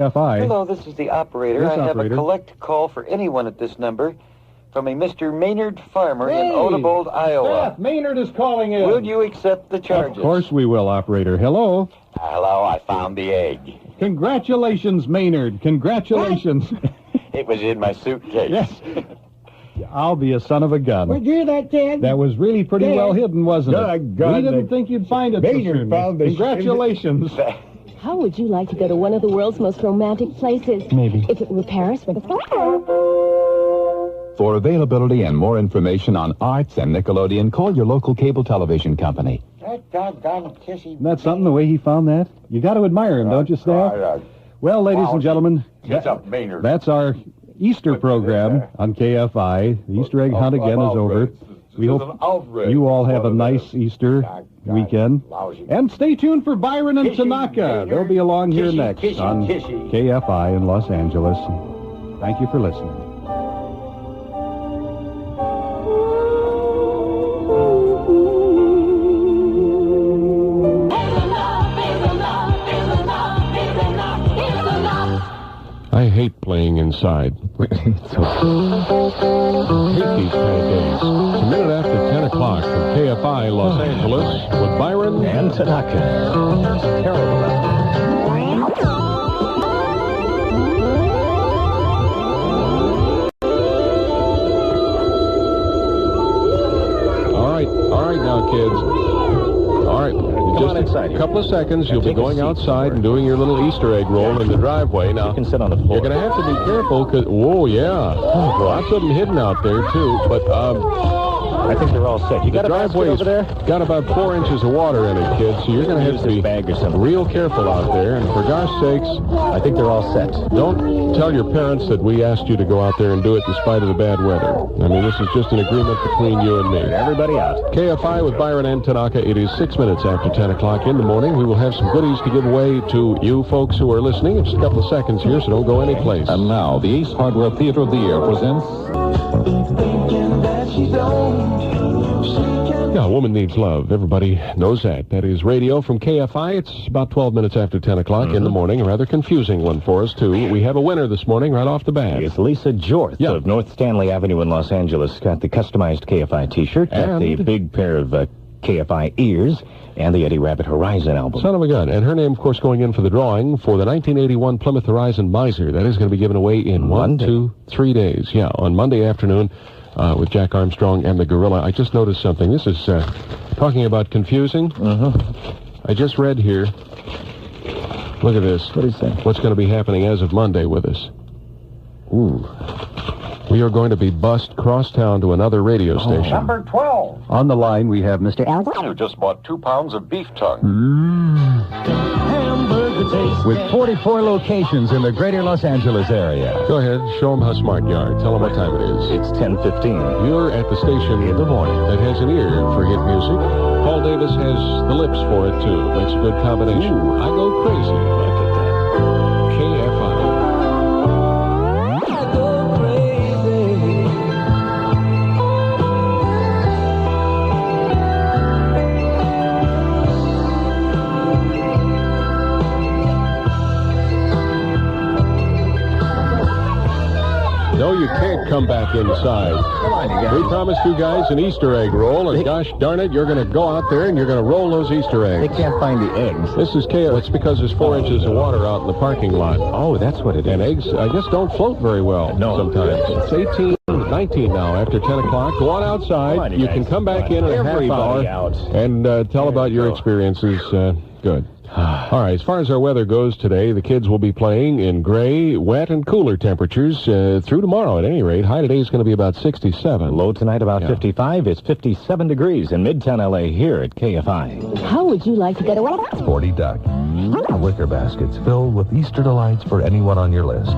KFI. Hello, this is the operator. Yes, I have operator. a collect call for anyone at this number from a Mr. Maynard Farmer in Odebolt, Iowa. Beth, Maynard is calling in. Will you accept the charges? Of course we will, operator. Hello. Hello, I found the egg. Congratulations, Maynard. Congratulations. It was in my suitcase. Yes. I'll be a son of a gun. Would you hear that, Ted? That was really pretty well hidden, wasn't it? Doggone We didn't it. think you'd find it so Maynard soon. found this- Congratulations. How would you like to go to one of the world's most romantic places? Maybe. If it were Paris or the... For availability and more information on arts and Nickelodeon, call your local cable television company. That doggone kissy... Isn't that something, the way he found that? You got to admire him, don't you, Staff? Well, ladies and gentlemen, Maynard. that's our Easter program on KFI. The Easter egg hunt again is over. We hope you all have a nice Easter weekend. And stay tuned for Byron and Tanaka. They'll be along here next on KFI in Los Angeles. Thank you for listening. I hate playing inside. I hate these kind of days. It's a minute after 10 o'clock from KFI Los Angeles with Byron And Tanaka. Terrible. All right now, kids. All right, on just inside a here. couple of seconds. You'll be Take a going seat outside somewhere. and doing your little Easter egg roll in the driveway. Now, You can sit on the floor. you're going to have to be careful because, whoa, yeah. Lots of them hidden out there, too. But I think they're all set. You the got a basket driveway's over there? got about 4 inches of water in it, kids, so you're going to have Use to this be bag or something. real careful out there. And for gosh sakes, I think they're all set. don't tell your parents that we asked you to go out there and do it in spite of the bad weather. I mean, this is just an agreement between you and me. Everybody out. KFI with Byron and Tanaka. It is 6 minutes after 10 o'clock in the morning. We will have some goodies to give away to you folks who are listening. It's a couple of seconds here, so don't go anyplace. And now, the Ace Hardware Theater of the Year presents... Yeah, a woman needs love. Everybody knows that. That is radio from KFI. It's about 12 minutes after 10 o'clock in the morning. A rather confusing one for us, too. We have a winner this morning right off the bat. It's Lisa Jorth of North Stanley Avenue in Los Angeles. Got the customized KFI T-shirt, got the big pair of KFI ears, and the Eddie Rabbit Horizon album. Son of a gun. And her name, of course, going in for the drawing for the 1981 Plymouth Horizon Miser. That is going to be given away in Monday. 1, 2, 3 days. Yeah, on Monday afternoon with Jack Armstrong and the Gorilla. I just noticed something. This is talking about confusing. I just read here. Look at this. What is that? What's going to be happening as of Monday with us? Ooh. We are going to be bussed crosstown to another radio station. Number 12. On the line, we have Mr. Al. You just bought 2 pounds of beef tongue. With 44 locations in the greater Los Angeles area. Go ahead, show them how smart you are. Tell them what time it is. It's 10:15. You're at the station In the morning. that has an ear for hit music. Paul Davis has the lips for it, too. Makes a good combination. I go crazy. Look at that. KFI. No, you can't come back inside. Come on, you guys. We promised you guys an Easter egg roll, and gosh darn it, you're going to go out there and you're going to roll those Easter They eggs. can't find the eggs. This is KFI. It's because there's 4 inches of water out in the parking lot. Oh, that's what it is. And eggs, I guess, don't float very well sometimes. It's 18, 19 now after 10 o'clock. Go on outside. Come on, you guys. can come back in a half Everybody hour out. and tell about your experiences. Good. All right, as far as our weather goes today, the kids will be playing in gray, wet, and cooler temperatures through tomorrow at any rate. High today is going to be about 67. Low tonight about 55. It's 57 degrees in Midtown LA here at KFI. How would you like to go to... 40 Duck. Wicker baskets filled with Easter delights for anyone on your list.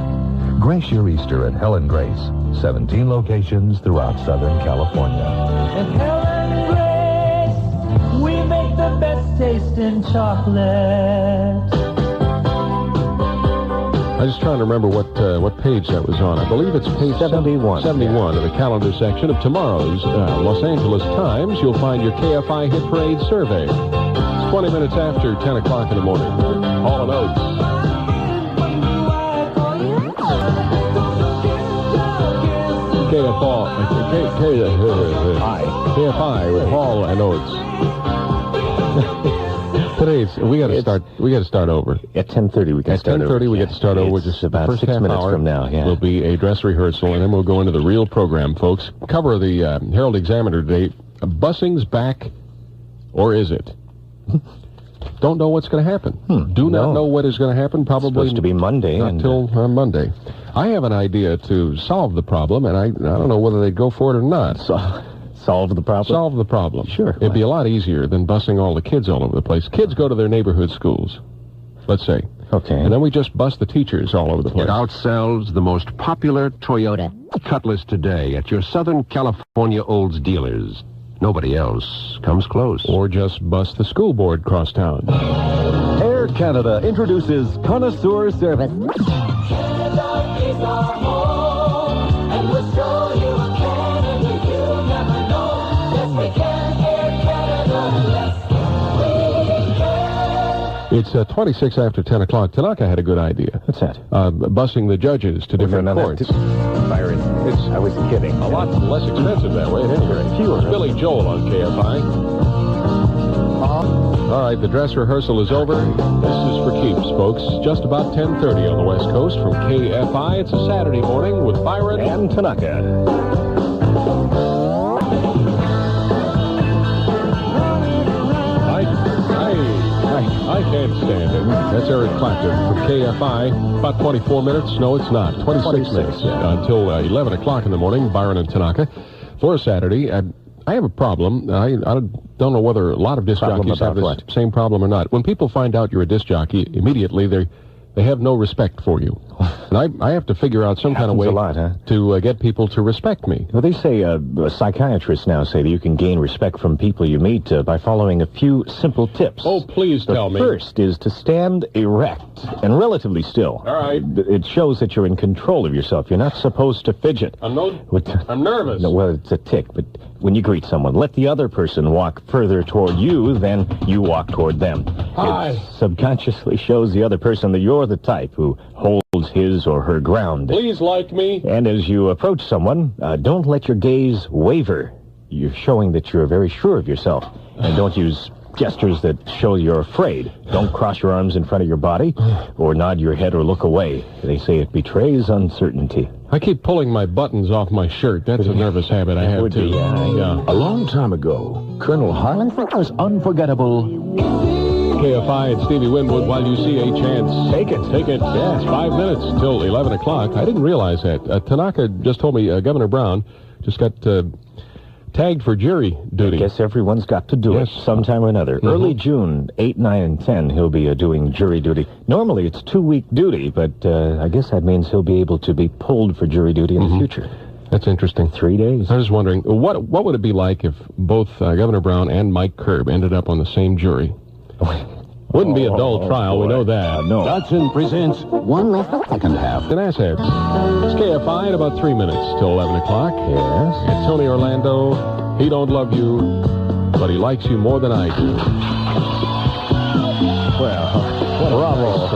Grace your Easter at Helen Grace. 17 locations throughout Southern California. At Helen Grace, we make the best tasting chocolate. I was trying to remember what page that was on. I believe it's page 71. 71 of the calendar section of tomorrow's Los Angeles Times. You'll find your KFI Hit Parade survey. It's 20 minutes after 10 o'clock in the morning. Hall & Oates. KFI with Paul and Oates. We got to start over. At 10:30 we can start over. At 10:30 we get to start over. Just about the first 6 half minutes hour from now. Yeah. Will be a dress rehearsal, and then we'll go into the real program, folks. Cover the Herald Examiner today. Busing's back, or is it? Don't know what's going to happen. Do not know what is going to happen. Probably supposed to be Monday until Monday. I have an idea to solve the problem, and I don't know whether they'd go for it or not. Solve the problem? Solve the problem. Sure. It'd be a lot easier than busing all the kids all over the place. Kids go to their neighborhood schools, let's say. Okay. And then we just bus the teachers all over the place. It outsells the most popular Toyota Cutlass today at your Southern California Olds dealers. Nobody else comes close. Or just bus the school board cross town. Air Canada introduces Connoisseur Service. Canada is our home, and we'll show you a Canada you'll never know. Yes, we can, Air Canada, yes, we can. It's 26 after 10 o'clock. Tanaka had a good idea. What's that? Busing the judges to different courts. Byron, I was kidding. A lot less expensive that way, at any rate. Fewer. Billy Joel on KFI. All right, the dress rehearsal is over. This is for keeps, folks. Just about 10:30 on the West Coast from KFI. It's a Saturday morning with Byron and Tanaka. I can't stand it. That's Eric Clapton from KFI. About 24 minutes. No, it's not. 26 minutes until 11 o'clock in the morning. Byron and Tanaka for Saturday. I have a problem. I don't know whether a lot of disc jockeys have this same problem or not. When people find out you're a disc jockey, immediately they have no respect for you. And I have to figure out some kind of way to get people to respect me. Well, they say, psychiatrists now say that you can gain respect from people you meet by following a few simple tips. Oh, please tell me. The first is to stand erect and relatively still. All right. It shows that you're in control of yourself. You're not supposed to fidget. I'm nervous. No, well, it's a tick, but when you greet someone, let the other person walk further toward you than you walk toward them. Hi. It subconsciously shows the other person that you're the type who holds his or her ground. Please like me. And as you approach someone, don't let your gaze waver. You're showing that you're very sure of yourself. And don't use gestures that show you're afraid. Don't cross your arms in front of your body or nod your head or look away. They say it betrays uncertainty. I keep pulling my buttons off my shirt. That's a nervous habit I have, too. A long time ago, Colonel Harlan was unforgettable. KFI and Stevie Winwood, while you see a chance. Take it. Take it. Yes, 5 minutes till 11 o'clock. I didn't realize that. Tanaka just told me Governor Brown just got tagged for jury duty. I guess everyone's got to do it sometime or another. Early June, 8, 9, and 10, he'll be doing jury duty. Normally, it's 2-week duty, but I guess that means he'll be able to be pulled for jury duty in the future. That's interesting. 3 days. I was wondering, what would it be like if both Governor Brown and Mike Curb ended up on the same jury? Wouldn't be a dull trial, we know that. No. Datsun presents one less second half. An assheads. It's KFI in about 3 minutes till 11 o'clock. Yes. And Tony Orlando, he don't love you, but he likes you more than I do. Well, bravo.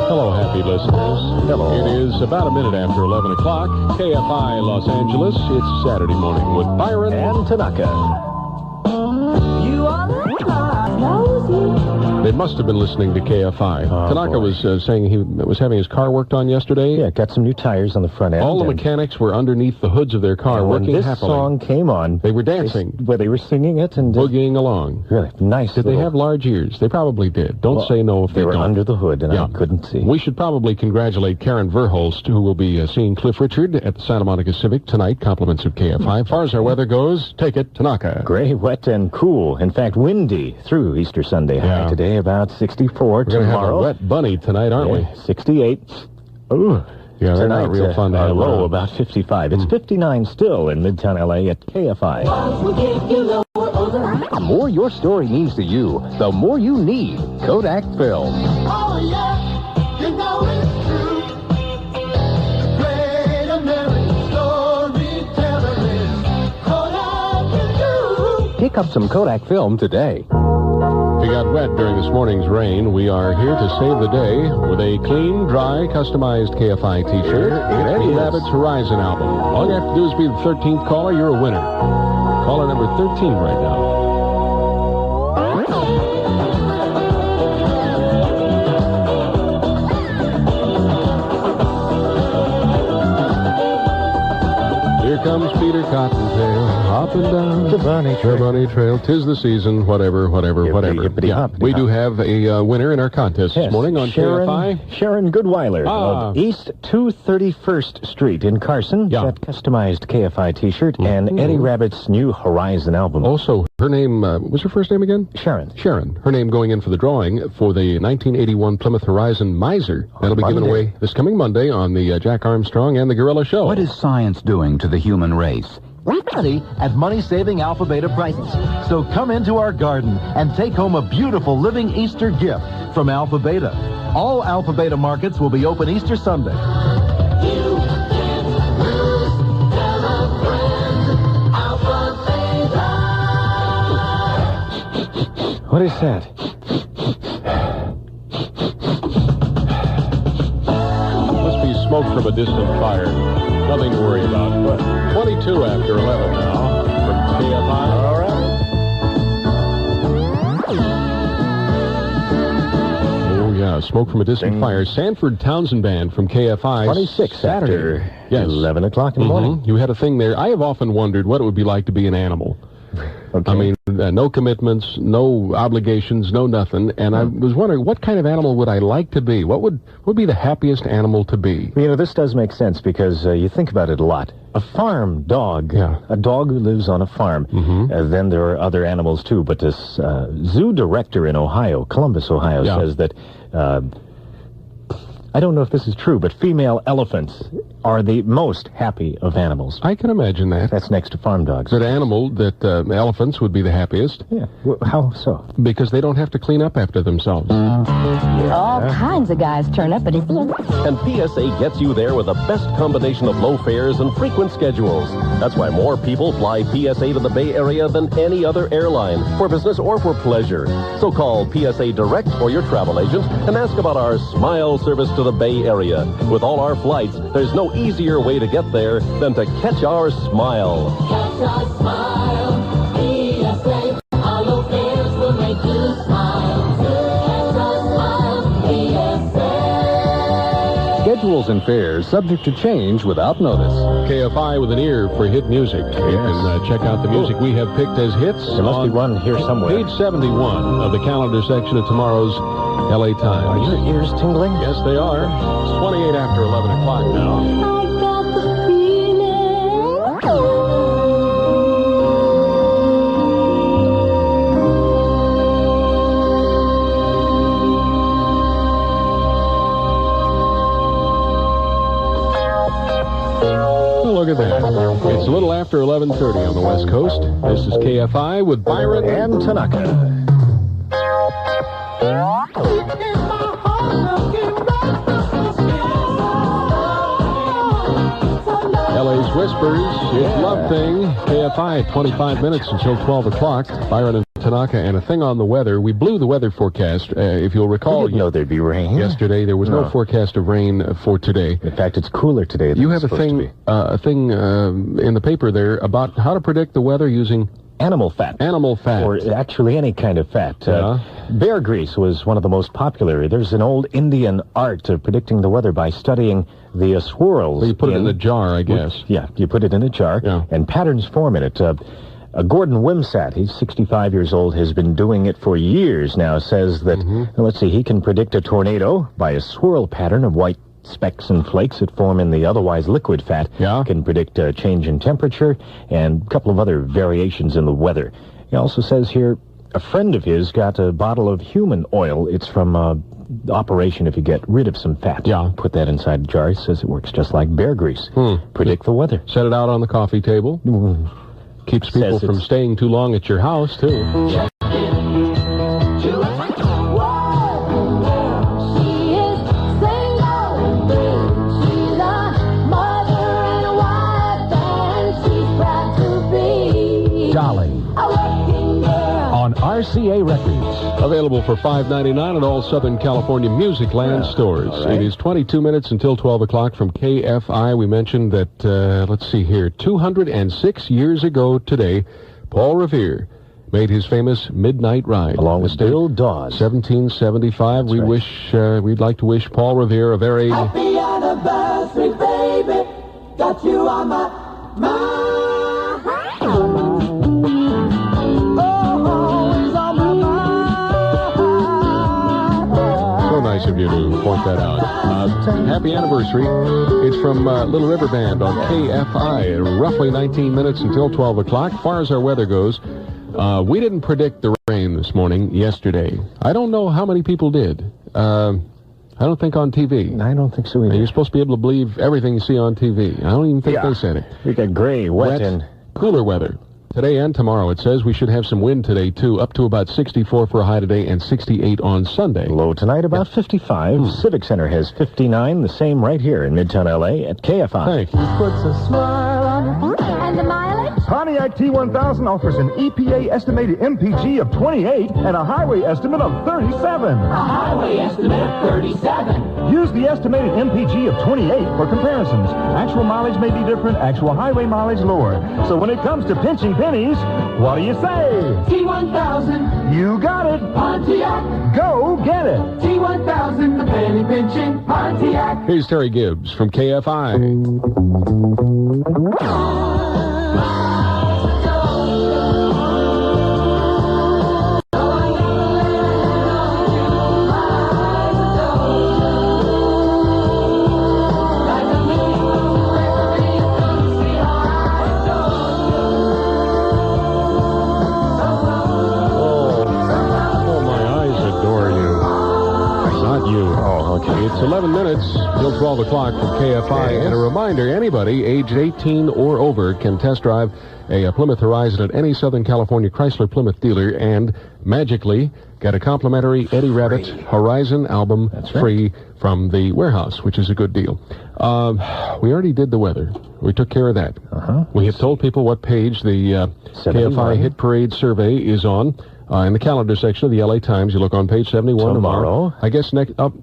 Hello, happy listeners. Hello. It is about a minute after 11 o'clock. KFI Los Angeles. It's Saturday morning with Byron and Tanaka. You are They must have been listening to KFI. Tanaka was saying he was having his car worked on yesterday. Yeah, got some new tires on the front end. All the mechanics were underneath the hoods of their car working when this happily. song came on, they were dancing. They were singing it and boogieing along. Really nice. Did they have large ears? They probably did. Don't say no if they were don't. under the hood, and I couldn't see. We should probably congratulate Karen Verhulst, who will be seeing Cliff Richard at the Santa Monica Civic tonight. Compliments of KFI. As far as our weather goes, take it, Tanaka. Gray, wet, and cool. In fact, windy through Easter Sunday. High today about 64. We're going to have a tomorrow. wet bunny tonight, aren't we? 68. Ooh. Yeah, they're Tonight, not real fun to have low around. about 55. It's 59 still in Midtown LA at KFI. The more your story means to you, the more you need Kodak film. Oh, yeah, you know it's true. The great American storyteller is Kodak and you. Pick up some Kodak film today. We got wet during this morning's rain. We are here to save the day with a clean, dry, customized KFI T-shirt and Eddie Rabbit's Horizon album. All you have to do is be the 13th caller. You're a winner. Caller number 13 right now. Here comes Peter Cottontail, hopping down The bunny trail. the bunny trail. 'Tis the season, whatever. Hippity Yeah, hop, we do have a winner in our contest this Yes, morning on KFI. Sharon Goodweiler Ah. of East 231st Street in Carson. Yeah. That customized KFI T-shirt and Eddie Rabbit's new Horizon album. Also, her name, what's her first name again? Sharon. Sharon. Her name going in for the drawing for the 1981 Plymouth Horizon Miser. That'll be given Monday. away this coming Monday on the Jack Armstrong and the Gorilla Show. What is science doing to the human race? At money-saving Alpha Beta prices. So come into our garden and take home a beautiful living Easter gift from Alpha Beta. All Alpha Beta markets will be open Easter Sunday. You can't lose. Tell a friend. Alpha Beta. What is that? Must be smoke from a distant fire. Nothing to worry about. 22 after 11 now from KFI. All right. Oh, yeah, smoke from a distant fire. Sanford Townsend Band from KFI. 26 Saturday. after Yes. 11 o'clock in the morning. You had a thing there. I have often wondered what it would be like to be an animal. Okay. I mean, no commitments, no obligations, no nothing. And I was wondering, what kind of animal would I like to be? What would be the happiest animal to be? You know, this does make sense because you think about it a lot. A farm dog, Yeah. a dog who lives on a farm. Then there are other animals, too. But this zoo director in Ohio, Columbus, Ohio, Yeah. says that, I don't know if this is true, but female elephants are the most happy of animals. I can imagine that. That's next to farm dogs. That animal, that elephants would be the happiest Yeah. How so? because they don't have to clean up after themselves. All kinds of guys turn up at his... And PSA gets you there with the best combination of low fares and frequent schedules. That's why more people fly PSA to the Bay Area than any other airline, for business or for pleasure. So call PSA Direct or your travel agent and ask about our Smile service to the Bay Area. With all our flights, there's no easier way to get there than to catch our smile. Catch our smile. PSA. Our low fares will make you smile. Catch our smile. PSA. Schedules and fares subject to change without notice. KFI with an ear for hit music. You can check out the music we have picked as hits. There must be one here somewhere. Page 71 of the calendar section of tomorrow's LA Times. Are your ears tingling? Yes, they are. It's 28 after 11 o'clock now. I got the feeling. Oh, look at that. It's a little after 11:30 on the West Coast. This is KFI with Byron And Tanaka. LA's Whispers. It's Love Thing. KFI at 25 minutes until 12 o'clock. Byron and Tanaka, and a thing on the weather. We blew the weather forecast. If you'll recall, You didn't know there'd be rain. yesterday there was no forecast of rain for today. In fact, it's cooler today than You it's have a supposed to thing be. in the paper there about how to predict the weather using Animal fat. animal fat. Or actually any kind of fat. Yeah. Bear grease was one of the most popular. There's an old Indian art of predicting the weather by studying the swirls. Well, you put it in a jar, I guess. Yeah, you put it in a jar, Yeah. and patterns form in it. Gordon Wimsatt, he's 65 years old, has been doing it for years now, says that, let's see, he can predict a tornado by a swirl pattern of white specks and flakes that form in the otherwise liquid fat. Yeah. Can predict a change in temperature and a couple of other variations in the weather. He also says here, a friend of his got a bottle of human oil. It's from operation if you get rid of some fat. Yeah. Put that inside a jar. He says it works just like bear grease. Predict the weather. Set it out on the coffee table. Keeps people Says from it's- staying too long at your house, too. Dolly. On RCA Records. Available for $5.99 at all Southern California Music Land stores. Right. It is 22 minutes until 12 o'clock from KFI. We mentioned that, let's see here, 206 years ago today, Paul Revere made his famous Midnight Ride. Along with Bill Dawes. 1775. That's We'd like to wish Paul Revere a very... Happy anniversary, baby. Got you on my mind. Always on my mind. So nice of you to point that out. Happy anniversary. It's from Little River Band on KFI. Roughly 19 minutes until 12 o'clock. As far as our weather goes, we didn't predict the rain this morning, yesterday. I don't know how many people did. I don't think on TV. I don't think so either. You're supposed to be able to believe everything you see on TV. I don't even think they said it. We got gray, wet, and cooler weather. Today and tomorrow, it says we should have some wind today, too, up to about 64 for a high today and 68 on Sunday. Low tonight, about 55. Civic Center has 59, the same right here in Midtown L.A. at KFI. Thank you. Puts a smile on your... And the mileage? Pontiac T1000 offers an EPA estimated MPG of 28 and a highway estimate of 37. A highway estimate of 37. Use the estimated MPG of 28 for comparisons. Actual mileage may be different, actual highway mileage lower. So when it comes to pinching pennies, what do you say? T1000. You got it. Pontiac. Go get it. T1000, the penny pinching Pontiac. Here's Terry Gibbs from KFI. It's 11 minutes till 12 o'clock from KFI. And a reminder, anybody aged 18 or over can test drive a Plymouth Horizon at any Southern California Chrysler Plymouth dealer and magically get a complimentary Eddie Rabbit Horizon album free from the warehouse, which is a good deal. We already did the weather. We took care of that. We have told people what page the KFI Hit Parade survey is on. In the calendar section of the LA Times, you look on page 71 tomorrow. I guess next up,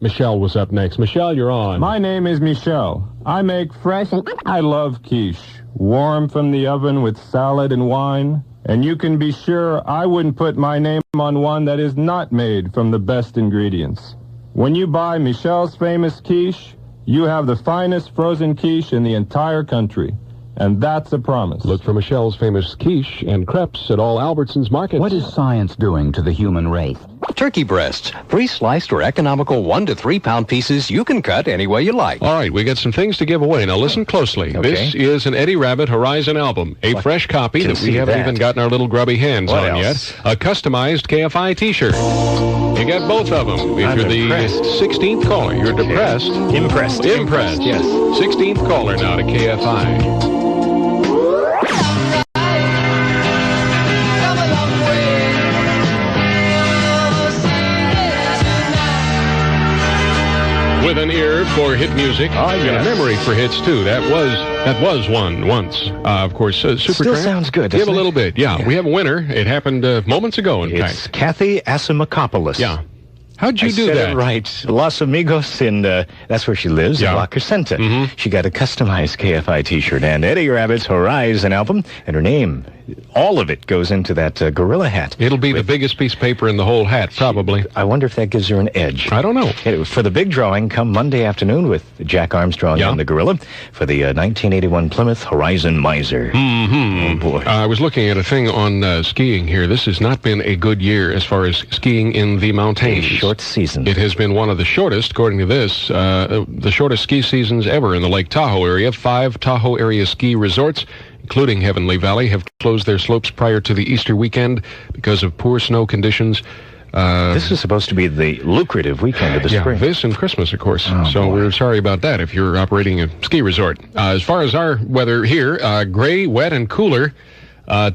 Michelle was up next. Michelle, you're on. My name is Michelle. I make fresh and I love quiche. Warm from the oven with salad and wine. And you can be sure I wouldn't put my name on one that is not made from the best ingredients. When you buy Michelle's Famous Quiche, you have the finest frozen quiche in the entire country. And that's a promise. Look for Michelle's Famous Quiche and crepes at all Albertsons markets. What is science doing to the human race? Turkey breasts, pre-sliced or economical 1 to 3 pound pieces you can cut any way you like. All right, we got some things to give away. Now listen closely. Okay. This is an Eddie Rabbit Horizon album, a fresh copy that we haven't even gotten our little grubby hands on yet. A customized KFI t-shirt. You got both of them. If you're the 16th caller, you're depressed. Impressed. Yes. 16th caller now to KFI. With an ear for hit music, and a memory for hits too. That was one once. Of course, Supertramp. Still sounds good. Give a little bit. Yeah, we have a winner. It happened moments ago. In fact, it's Kathy Asimakopoulos. Yeah. How'd you do that? that? Right. Los Amigos, and that's where she lives, in La Crescenta. She got a customized KFI t-shirt and Eddie Rabbit's Horizon album, and her name, all of it goes into that gorilla hat. It'll be the biggest piece of paper in the whole hat, probably. I wonder if that gives her an edge. I don't know. For the big drawing, come Monday afternoon with Jack Armstrong and the gorilla for the 1981 Plymouth Horizon Miser. Oh, boy. I was looking at a thing on skiing here. This has not been a good year as far as skiing in the mountains. Short season. It has been one of the shortest, according to this, the shortest ski seasons ever in the Lake Tahoe area. 5 Tahoe area ski resorts, including Heavenly Valley, have closed their slopes prior to the Easter weekend because of poor snow conditions. This is supposed to be the lucrative weekend of the spring. This and Christmas, of course. We're sorry about that if you're operating a ski resort. As far as our weather here, gray, wet, and cooler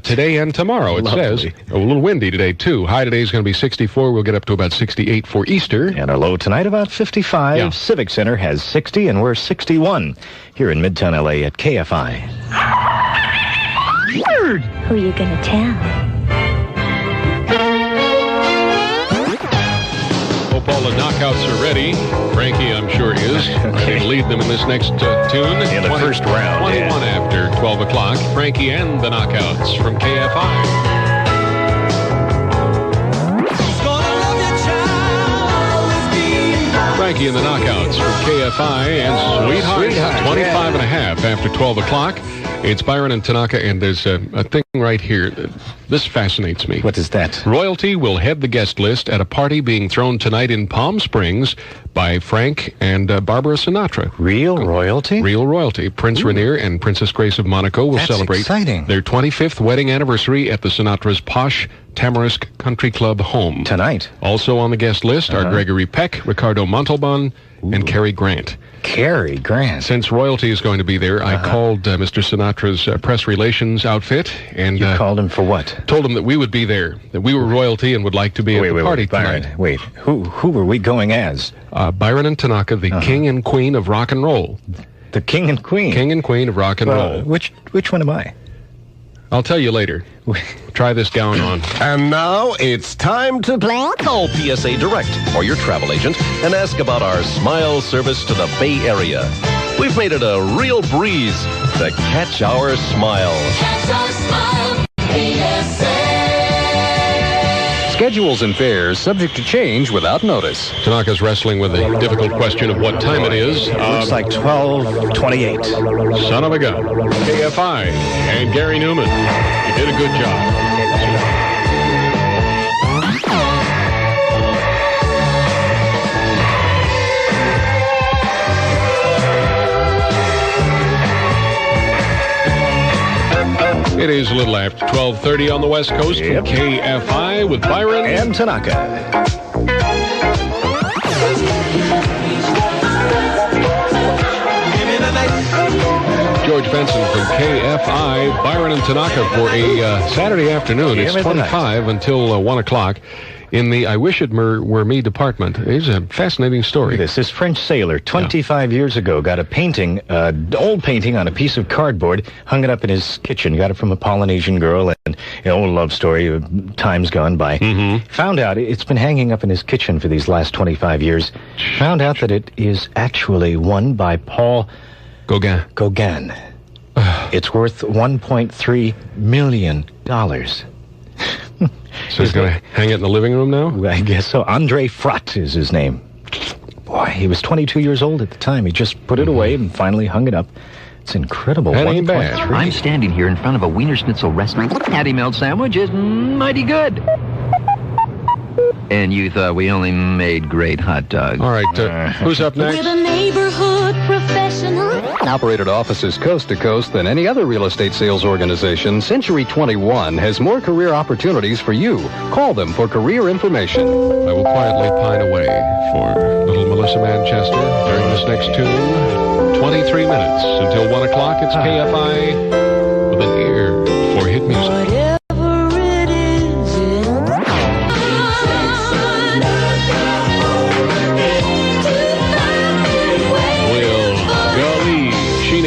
today and tomorrow. It says a little windy today, too. High today is going to be 64. We'll get up to about 68 for Easter. And our low tonight about 55. Civic Center has 60, and we're 61 here in Midtown L.A. at KFI. Who are you going to tell? knockouts are ready. Frankie, I'm sure, is ready to lead them in this next tune. In the first round. 21 after 12 o'clock. Frankie and the knockouts from KFI. Frankie and the knockouts from KFI and Sweetheart, 25 and a half after 12 o'clock. It's Byron and Tanaka, and there's a thing right here. This fascinates me. What is that? Royalty will head the guest list at a party being thrown tonight in Palm Springs by Frank and Barbara Sinatra. Real royalty? Real royalty. Prince Rainier and Princess Grace of Monaco will celebrate their 25th wedding anniversary at the Sinatra's posh Tamarisk Country Club home. Tonight. Also on the guest list are Gregory Peck, Ricardo Montalban, and Cary Grant. Cary Grant. Since royalty is going to be there, I called Mr. Sinatra's press relations outfit, and you called him for what? Told him that we would be there, that we were royalty and would like to be at the party tonight. Byron, wait, who were we going as? Byron and Tanaka, the king and queen of rock and roll. The king and queen? King and queen of rock and roll. Which one am I? I'll tell you later. Try this gown on. And now it's time to call PSA Direct or your travel agent and ask about our smile service to the Bay Area. We've made it a real breeze to catch our smile. Catch our smile, PSA. Schedules and fares subject to change without notice. Tanaka's wrestling with the difficult question of what time it is. Looks like 12:28. Son of a gun. KFI and Gary Newman. You did a good job. It is a little after 12:30 on the West Coast from KFI with Byron and Tanaka. George Benson from KFI, Byron and Tanaka for a Saturday afternoon. It's 25 until 1 o'clock. In the I Wish It Were Me department. It's a fascinating story. This French sailor, 25 years ago, got a painting, old painting on a piece of cardboard, hung it up in his kitchen, got it from a Polynesian girl, and an old love story, times gone by. Found out it's been hanging up in his kitchen for these last 25 years. Found out that it is actually one by Paul Gauguin. It's worth $1.3 million. So he's going to hang it in the living room now? I guess so. André Fratt is his name. Boy, he was 22 years old at the time. He just put it away and finally hung it up. It's incredible. That ain't bad. I'm standing here in front of a Wiener Schnitzel restaurant. Patty melt sandwich is mighty good. And you thought we only made great hot dogs. All right, who's up next? We're the neighborhood professional. Operated offices coast to coast than any other real estate sales organization, Century 21 has more career opportunities for you. Call them for career information. I will quietly pine away for little Melissa Manchester during this next tune. 23 minutes until 1 o'clock. It's KFI with an ear for hit music.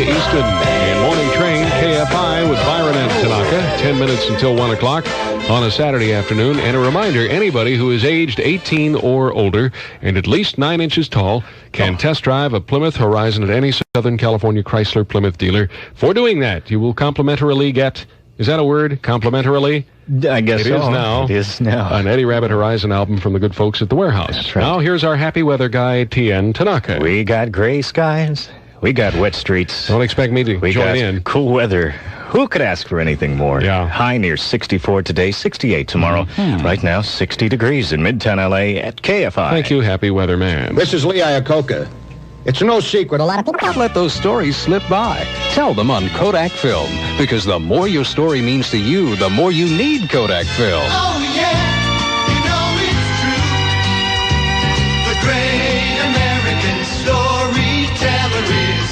Easton and Morning Train, KFI with Byron and Tanaka, 10 minutes until 1 o'clock on a Saturday afternoon. And a reminder, anybody who is aged 18 or older and at least 9 inches tall can test drive a Plymouth Horizon at any Southern California Chrysler Plymouth dealer. For doing that, you will complimentarily get, is that a word, complimentarily? I guess it is now. It is now. An Eddie Rabbit Horizon album from the good folks at the Warehouse. That's right. Now here's our happy weather guy, T.N. Tanaka. We got gray skies. We got wet streets. Don't expect me to join in. Cool weather. Who could ask for anything more? Yeah. High near 64 today, 68 tomorrow. Right now, 60 degrees in Midtown L.A. at KFI. Thank you, happy weather man. This is Lee Iacocca. It's no secret a lot of people... Don't let those stories slip by. Tell them on Kodak Film, because the more your story means to you, the more you need Kodak Film. Oh, yeah, you know it's true. The great American storyteller is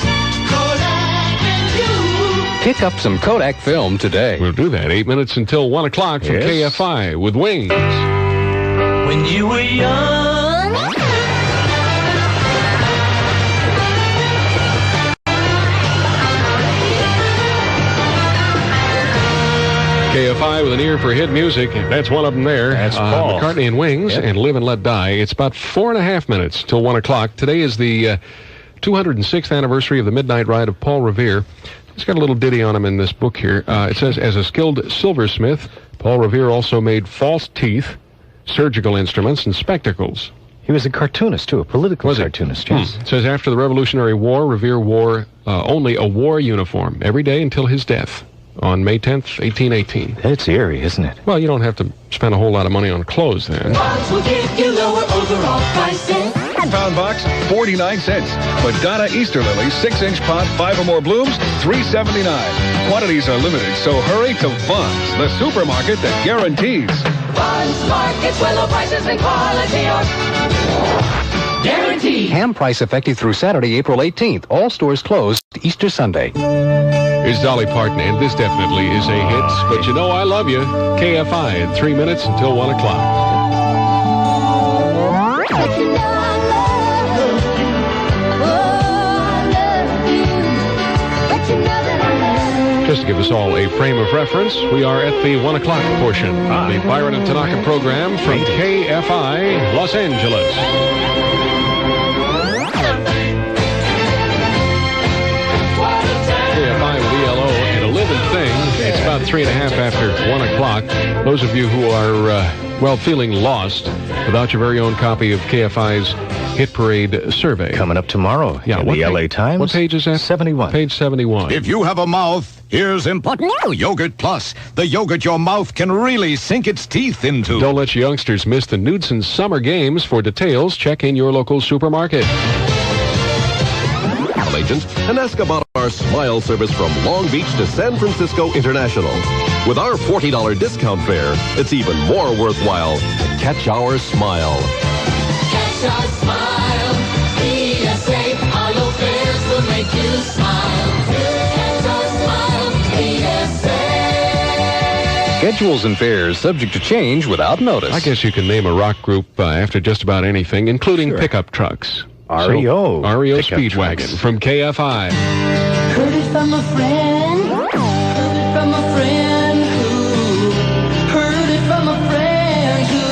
Kodak and you. Pick up some Kodak Film today. We'll do that. 8 minutes until 1 o'clock from KFI with Wings. When you were young. KFI with an ear for hit music. That's one of them there. That's Paul. McCartney and Wings and Live and Let Die. It's about 4.5 minutes till 1 o'clock. Today is the 206th anniversary of the midnight ride of Paul Revere. He's got a little ditty on him in this book here. It says, as a skilled silversmith, Paul Revere also made false teeth, surgical instruments, and spectacles. He was a cartoonist, too, a political cartoonist, yes. It says after the Revolutionary War, Revere wore only a war uniform every day until his death on May 10th, 1818. It's eerie, isn't it? Well, you don't have to spend a whole lot of money on clothes then. Bonds will give you lower overall prices. Pound box, 49 cents. Madonna Easter lilies, 6-inch pot, 5 or more blooms, $3.79. Quantities are limited, so hurry to Vons, the supermarket that guarantees. Vons Markets, where low prices and quality are guaranteed. Ham price effective through Saturday, April 18th. All stores closed Easter Sunday. Here's Dolly Parton, and this definitely is a hit. But you know I love you. KFI at 3 minutes until 1 o'clock. Just to give us all a frame of reference, we are at the 1 o'clock portion of the Byron and Tanaka program from KFI, Los Angeles. KFI with ELO and a living thing. It's about 3.5 after 1 o'clock. Those of you who are, feeling lost without your very own copy of KFI's Hit Parade survey. Coming up tomorrow in the LA Times. What page is that? 71. Page 71. If you have a mouth, here's important. Yogurt Plus. The yogurt your mouth can really sink its teeth into. Don't let youngsters miss the Knudsen Summer Games. For details, check in your local supermarket. Agent and ask about our Smile service from Long Beach to San Francisco International. With our $40 discount fare, it's even more worthwhile to catch our smile. Catch our smile. PSA, our low fares will make you smile. Catch our smile. PSA. Schedules and fares subject to change without notice. I guess you can name a rock group after just about anything, including pickup trucks. REO. REO Speedwagon from KFI. Heard it from a friend. Heard it from a friend who. Heard it from a friend who.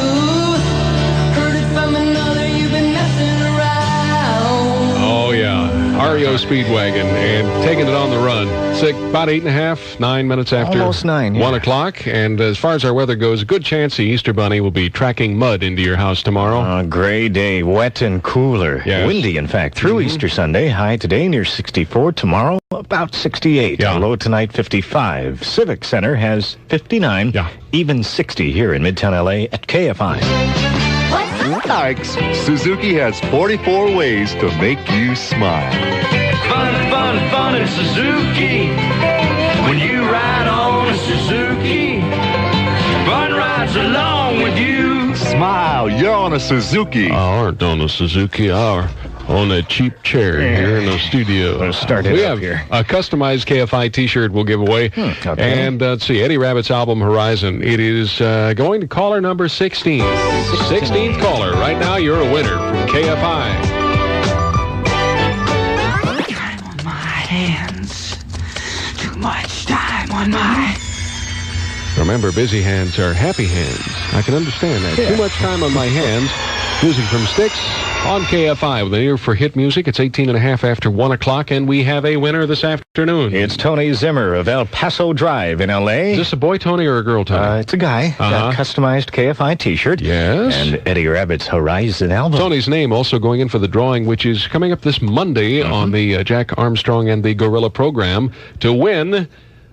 Heard it from another. You've been messing around. Oh, yeah. REO Speedwagon and taking it on the run. It's about 8.5, 9 minutes after almost 9, 1 o'clock. And as far as our weather goes, a good chance the Easter Bunny will be tracking mud into your house tomorrow. A gray day, wet and cooler. Yes. Windy, in fact, through Easter Sunday. High today near 64. Tomorrow, about 68. Yeah. Low tonight, 55. Civic Center has 59. Yeah. Even 60 here in Midtown LA at KFI. Thanks. Suzuki has 44 ways to make you smile. Fun, fun, fun in Suzuki. When you ride on a Suzuki, fun rides along with you. Smile, you're on a Suzuki. I aren't on a Suzuki. I on a cheap chair here in the studio. Let's start it we up have here. A customized KFI T-shirt we'll give away. Okay. And let's see, Eddie Rabbitt's album Horizon. It is going to caller number 16. 16th caller. Right now, you're a winner from KFI. Hands. Too much time on my... Remember, busy hands are happy hands. I can understand that. Yeah. Too much time on my hands. Music from Styx on KFI with an ear for hit music. It's 18.5 after 1 o'clock, and we have a winner this afternoon. It's Tony Zimmer of El Paso Drive in L.A. Is this a boy, Tony, or a girl, Tony? It's a guy. Got a customized KFI T-shirt. Yes. And Eddie Rabbitt's Horizon album. Tony's name also going in for the drawing, which is coming up this Monday on the Jack Armstrong and the Gorilla program to win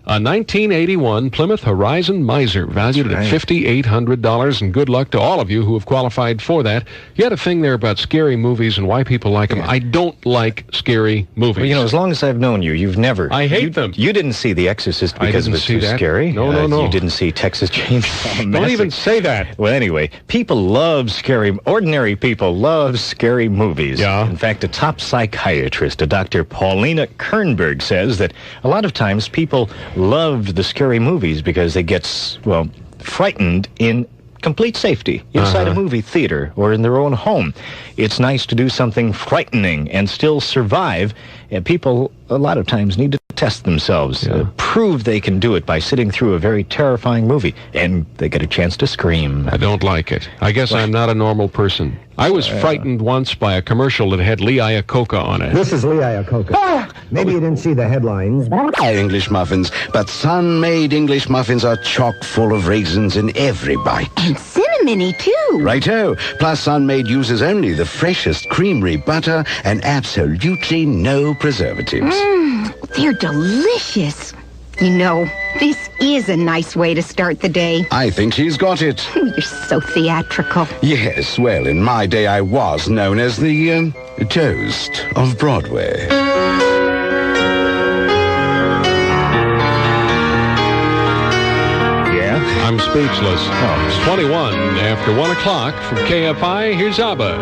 a 1981 Plymouth Horizon Miser, valued at $5,800, and good luck to all of you who have qualified for that. You had a thing there about scary movies and why people like them. I don't like scary movies. Well, you know, as long as I've known you, you've never... I hate them. You didn't see The Exorcist because it was too scary. No. You didn't see Texas Chainsaw Massacre. Don't even say that. Well, anyway, people love scary... Ordinary people love scary movies. Yeah. In fact, a top psychiatrist, a Dr. Paulina Kernberg, says that a lot of times people loved the scary movies because they get, well, frightened in complete safety inside a movie theater or in their own home. It's nice to do something frightening and still survive, and people a lot of times need to test themselves, prove they can do it by sitting through a very terrifying movie, and they get a chance to scream. I don't like it. I guess I'm not a normal person. I was frightened once by a commercial that had Lee Iacocca on it. This is Lee Iacocca. Maybe you didn't see the headlines. English muffins, but Sun-made English muffins are chock full of raisins in every bite. And cinnamony, too. Righto. Plus, Sun-made uses only the freshest creamery butter and absolutely no preservatives. They're delicious. You know, this is a nice way to start the day. I think she's got it. You're so theatrical. Yes, well, in my day I was known as the, toast of Broadway. I'm speechless. It's 21 after 1 o'clock from KFI. Here's ABBA.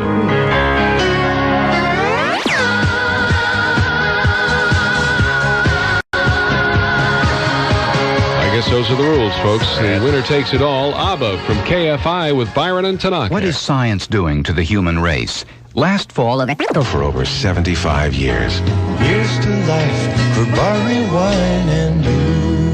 I guess those are the rules, folks. The winner takes it all. ABBA from KFI with Byron and Tanaka. What is science doing to the human race? Last fall, for over 75 years. Here's to life, Krabari Wine and You.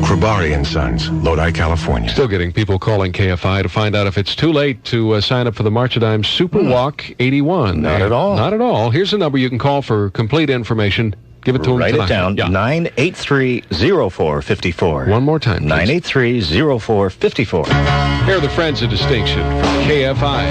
Krabari and Sons, Lodi, California. Still getting people calling KFI to find out if it's too late to sign up for the March of Dimes Super Walk 81. Not at all. Not at all. Here's a number you can call for complete information. Give it to him Write tonight. it down. 983-0454. One more time, please. 983-0454. Here are the Friends of Distinction from KFI.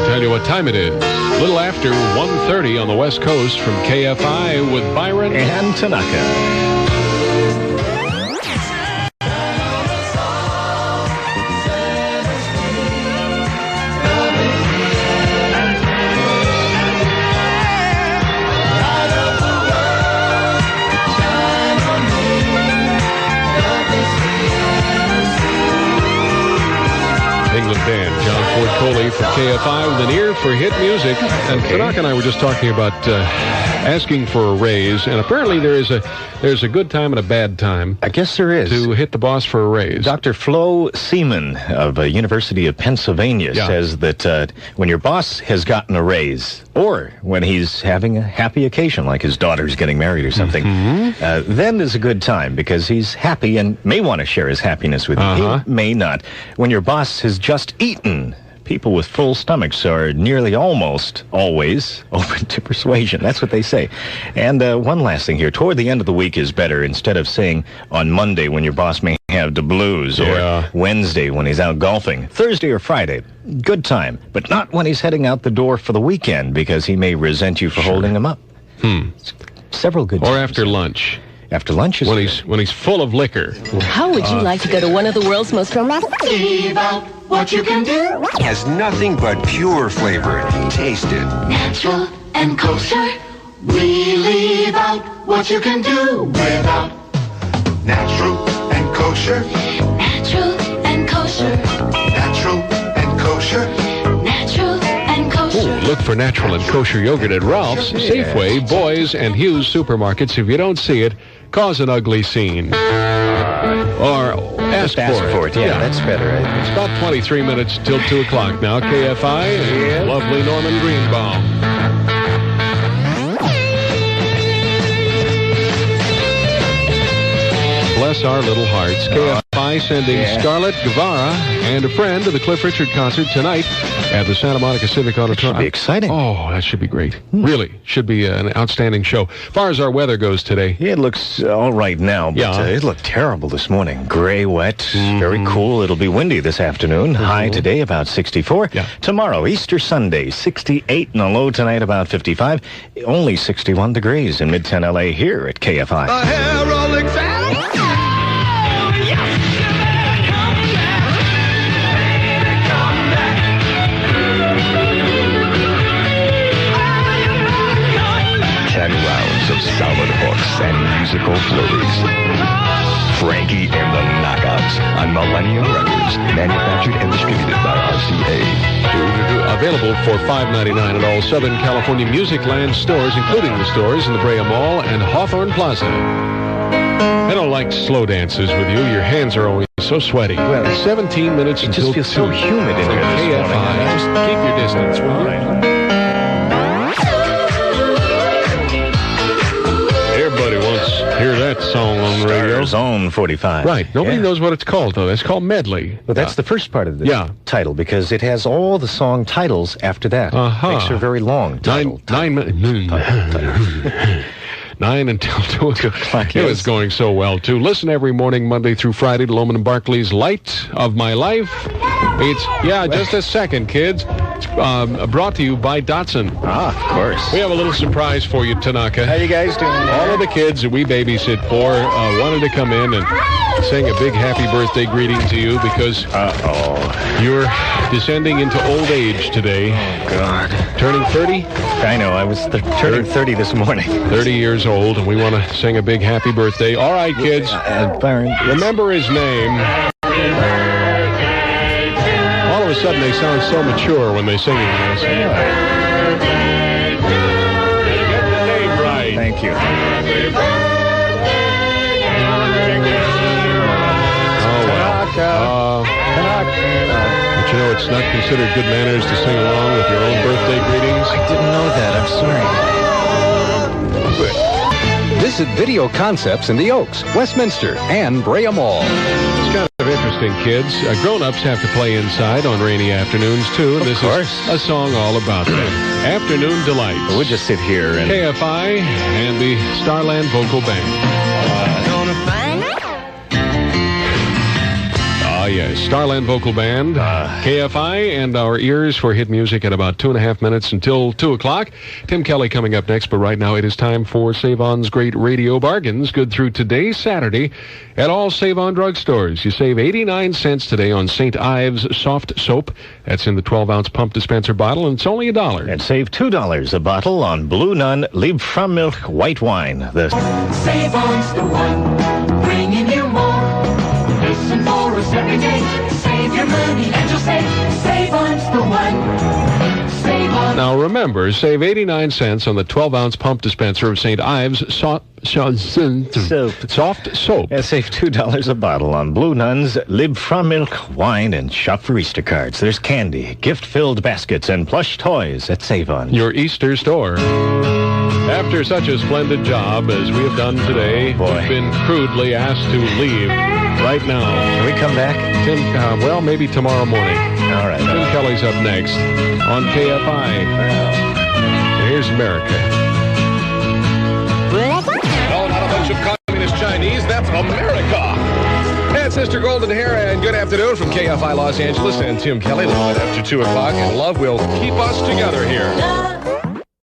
Tell you what time it is. A little after 1:30 on the West Coast from KFI with Byron and Tanaka. England band, John Ford Coley from KFI with an ear for hit music. And Tanaka and I were just talking about asking for a raise, and apparently there's a good time and a bad time. I guess there is. To hit the boss for a raise. Dr. Flo Seaman of University of Pennsylvania says that when your boss has gotten a raise, or when he's having a happy occasion, like his daughter's getting married or something, then is a good time because he's happy and may want to share his happiness with you. He may not. When your boss has just eaten, people with full stomachs are nearly almost always open to persuasion. That's what they say. And one last thing here. Toward the end of the week is better. Instead of saying on Monday when your boss may have the blues, or Wednesday when he's out golfing, Thursday or Friday, good time. But not when he's heading out the door for the weekend because he may resent you for holding him up. Several good times. Or after lunch. After lunch is when he's full of liquor. How would you like to go to one of the world's most romantic? Leave out what you can do. Has nothing but pure flavor. Taste it. Natural and kosher. We leave out what you can do without. Natural and kosher. Natural and kosher. Natural and kosher. Natural and kosher. Ooh, look for natural and kosher yogurt at Ralph's, Safeway, Boys, and Hughes supermarkets. If you don't see it, cause an ugly scene. Or ask for it. Yeah, that's better. It's about 23 minutes till 2 o'clock now. KFI and lovely Norman Greenbaum. Bless our little hearts. KFI sending Scarlett Guevara and a friend to the Cliff Richard concert tonight at the Santa Monica Civic Auditorium. Should be exciting. Oh, that should be great. Really, should be an outstanding show. As far as our weather goes today. It looks all right now, but it looked terrible this morning. Gray, wet, very cool. It'll be windy this afternoon. High today about 64. Tomorrow, Easter Sunday, 68, and a low tonight about 55. Only 61 degrees in Midtown LA here at KFI. Rounds of solid hooks and musical flurries. Frankie and the Knockouts on Millennium Records, manufactured and distributed by RCA. Available for $5.99 at all Southern California Music Land stores, including the stores in the Brea Mall and Hawthorne Plaza. I don't like slow dances with you. Your hands are always so sweaty. Well, 17 minutes it until just feels so humid in from here this KFI. morning. Just keep your distance, will you? Everybody wants to hear that song on the radio. Zone 45. Right. Nobody knows what it's called, though. It's called medley. But that's the first part of the title, because it has all the song titles after that. Makes her very long. 9 until 2 o'clock. It was going so well, too. Listen every morning, Monday through Friday, to Lohman and Barkley's Light of My Life. It's, just a second, kids. It's brought to you by Datsun. Of course. We have a little surprise for you, Tanaka. How you guys doing? All of the kids that we babysit for wanted to come in and sing a big happy birthday greeting to you because you're descending into old age today. Oh, God. Turning 30? I know. I was turning 30 this morning. 30 years old, and we want to sing a big happy birthday. All right, kids. Byron, remember his name. All of a sudden, they sound so mature when they're singing this. Get the name right. Thank you. But you know, it's not considered good manners to sing along with your own birthday greetings. I didn't know that. I'm sorry. Visit Video Concepts in the Oaks, Westminster, and Brea Mall. It's kind of interesting, kids. Grown-ups have to play inside on rainy afternoons, too. And this is a song all about that. Afternoon Delights. We'll just sit here and... KFI and the Starland Vocal Band. Yes, Starland Vocal Band, KFI, and our ears for hit music at about 2.5 minutes until 2 o'clock. Tim Kelly coming up next, but right now it is time for Save-On's great radio bargains, good through today, Saturday, at all Save-On drugstores. You save 89 cents today on St. Ives Soft Soap. That's in the 12-ounce pump dispenser bottle, and it's only $1. And save $2 a bottle on Blue Nun Lieb from Milk White Wine. Save-On's the one, bringing you more. Listen for us every day. Save your money and you'll save. Save-On's the one. Save-On. Now remember, save 89 cents on the 12-ounce pump dispenser of St. Ives Soft Soap. And save $2 a bottle on Blue Nun's Lieb from Milk Wine, and shop for Easter cards. There's candy, gift-filled baskets, and plush toys at Save-On. Your Easter store. After such a splendid job as we have done today, we've been crudely asked to leave right now. Can we come back? Tim, well, maybe tomorrow morning. All right. Tim Kelly's up next on KFI. Here's America. No, not a bunch of communist Chinese. That's America. And Sister Golden Hair, and good afternoon from KFI Los Angeles and Tim Kelly. A little bit after 2 o'clock, and love will keep us together here.